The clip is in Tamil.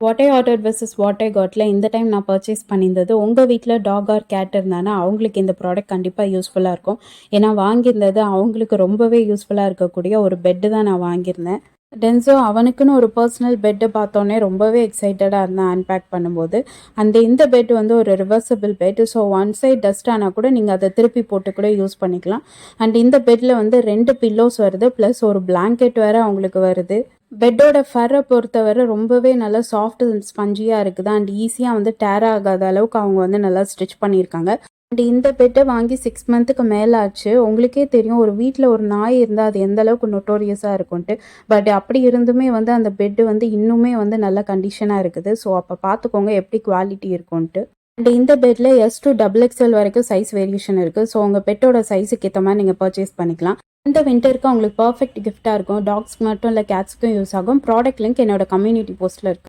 What I ordered versus what I காட்ல இந்த டைம் நான் பர்ச்சேஸ் பண்ணியிருந்தது, உங்கள் வீட்டில் டாக் ஆர் கேட் இருந்தானா அவங்களுக்கு இந்த ப்ராடக்ட் கண்டிப்பாக யூஸ்ஃபுல்லாக இருக்கும். ஏன்னா வாங்கியிருந்தது அவங்களுக்கு ரொம்பவே யூஸ்ஃபுல்லாக இருக்கக்கூடிய ஒரு பெட்டு தான் நான் வாங்கியிருந்தேன். டென்சோ அவனுக்குன்னு ஒரு பர்சனல் பெட்டு பார்த்தோன்னே ரொம்பவே எக்ஸைட்டடாக இருந்தேன் அன்பேக் பண்ணும்போது. இந்த பெட் வந்து ஒரு reversible bed. So one side dust ஆனால் கூட நீங்கள் அதை திருப்பி போட்டு கூட யூஸ் பண்ணிக்கலாம். இந்த பெட்டில் வந்து 2 பில்லோஸ் வருது, ப்ளஸ் ஒரு பிளாங்கெட் வேறு அவங்களுக்கு வருது. பெட்டோட ஃபர்ரை பொறுத்தவரை ரொம்பவே நல்லா சாஃப்ட் ஸ்பஞ்சியாக இருக்குது. ஈஸியாக வந்து டேர் ஆகாத அளவுக்கு அவங்க வந்து நல்லா ஸ்டிச் பண்ணியிருக்காங்க. இந்த பெட்டை வாங்கி 6 மந்த்துக்கு மேலே ஆச்சு. உங்களுக்கே தெரியும், ஒரு வீட்டில் ஒரு நாய் இருந்தால் அது எந்த அளவுக்கு நொட்டோரியஸாக இருக்கும்ன்ட்டு. பட் அப்படி இருந்துமே வந்து அந்த பெட்டு வந்து இன்னுமே வந்து நல்ல கண்டிஷனாக இருக்குது. ஸோ அப்போ பார்த்துக்கோங்க எப்படி குவாலிட்டி இருக்கும்ன்ட்டு. இந்த பெட்டில் எஸ் டு டபுள் எக்ஸ்எல் வரைக்கும் சைஸ் வேரியேஷன் இருக்குது. ஸோ உங்கள் பெட்டோட சைஸுக்கு ஏற்ற மாதிரி நீங்கள் பர்ச்சேஸ் பண்ணிக்கலாம். இந்த வின்டருக்கு உங்களுக்கு பர்ஃபெக்ட் கிஃப்ட்டாக இருக்கும். டாக்ஸ்க்கு மட்டும் இல்லை, கேட்ஸ்க்கும் யூஸ் ஆகும். ப்ராடக்ட் லிங்க் என்னோட கம்யூனிட்டி போஸ்ட்டில் இருக்குது.